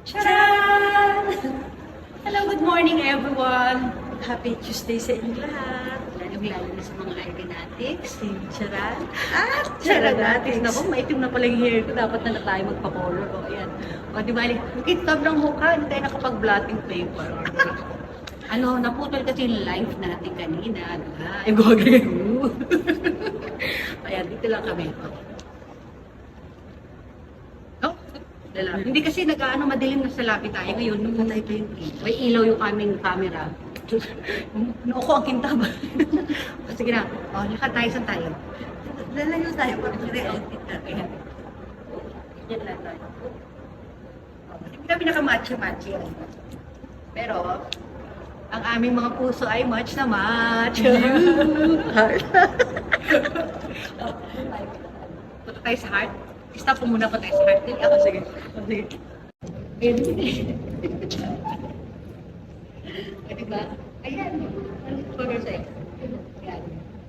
Charan! Hello, good morning everyone! Happy Tuesday sa inyo lahat. Lalo na sa mga eye fanatics, si Charan. Charanatics. Naku, maitim na pala yung hair ko. Dapat na tayo magpa-color. O, ayan. O, di ba? Kitab ng mukha. Hindi tayo nakapag-blotting paper. Naputol kasi yung live natin kanina. Ay, gagawin mo. Ayan, dito lang kami. Hindi kasi madilim na sa lapit tayo ngayon, nung patay pa yung ilaw. May ilaw yung aming camera. Nuko ang kintab. Sige na, lakad tayo, saan tayo? Lalayo tayo, parang yung outfit natin. Yan lang tayo. Hindi kami naka-match-match yun. Pero, ang aming mga puso ay match na match. Punta tayo sa heart. Stop mo muna po tayo sa heart. Dili ako, sige. Sige. O, diba? Ayan. Pag-order sa'yo. Ayan.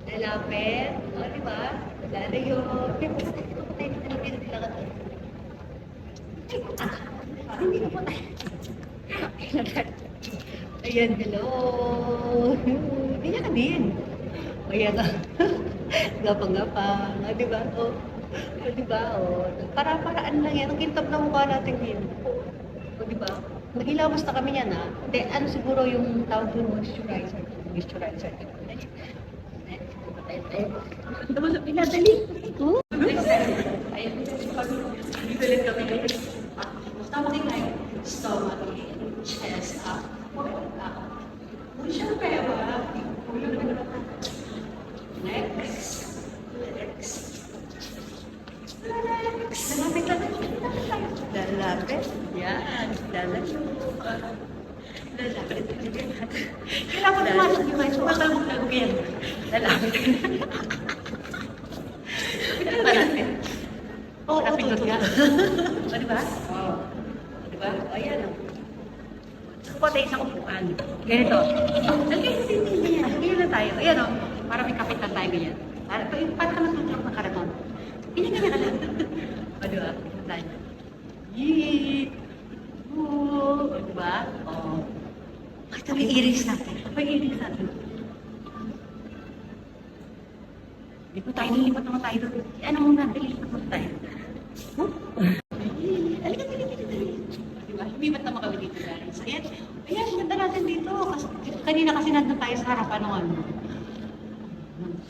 Lalapit. O, diba? Lalayo. Patay na tayo. Hindi na ka tayo. Hindi na po tayo. Ayan, hello. Ganyan ka din. Ayan. Gapang-gapang. O, diba? O. O, diba? O, para-paraan lang yan. Ang kintab na mukha natin din. O, diba? Naghilamos na kami yan, ha? Hindi, siguro yung tawag doon, moisturizer. Moisturizer. Diba sa pinadali? Ayan. Dito ulit kami. Stomach line. Stomach line. Chest up. Siyempre, ba? Next. Lalapit. Yan. Lalapit. Kailangan ko naman yung mga sumakalmog yan. Lalapit. Pinag pa natin. Oo, napindot nga. O, diba? Oo. Diba? O, ayan. Ako tayo isang upuan. Ganito. Ganyan na tayo. Ayan o. Para may kapitan tayo ganyan. Para ka matutulog ng karaton. Pinaganya ka lang. O, diba? Tayo. Yeet! O, diba? O. Ito may iris natin. May iris natin. Lilipat naman tayo doon. Ano muna? Lilipat naman tayo. Halika, dali. Diba? Lumipat naman kami dito, guys. Ayan. Ayan, ganda natin dito. Kanina kasi nandun tayo sa harapan ng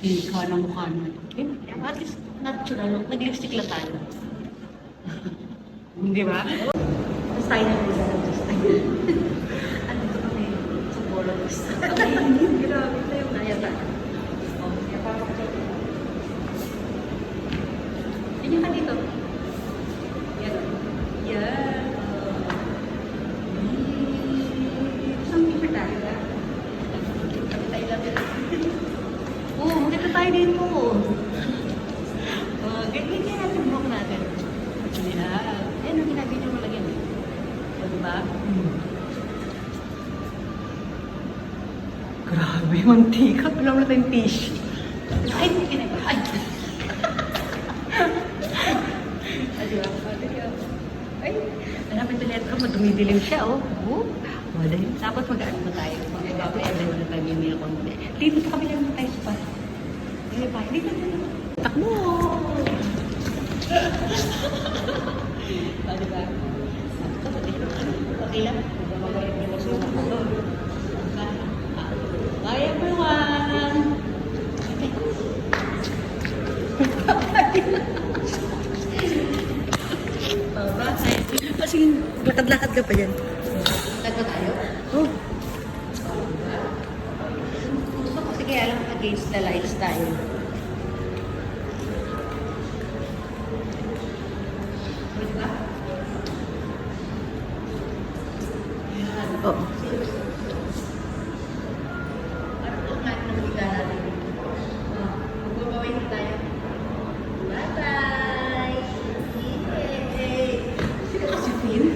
tika ng mukha natin. At least natural. Nag-lipstick lang tayo. Di ba? Tapos tayo na rin sa lipstick. Ano ito kami? Sa bolos. Grabe tayo. Ayan ba? O, yan pa ako. Yan ka dito. Yan. Yan. Isang picture tayo ba? Tayo lang. Oo, maganda tayo dito. Ganyan natin buhok natin. Ayan. Ayan, ang ginabidyo mo lang yan. O, diba? Grabe, mantika. Alam na tayong tissue. Ay, hindi kinag... Ay! Ay, hanapin ito letra mo. Dumidilim siya, oh. Tapos mag-ano na tayo. Mag-ano na tayo. May konti. Dito sa kabila naman tayo sa pa. Dito. Takbo! Diba? Okay lang. Bye everyone! Bye! Kasi lakad-lakad ka pa yan. Lakad tayo? Oo. Gusto ko sige alam against the lifestyle. Oo. Magbabaway na tayo. Bye-bye! Sino kasi Finn?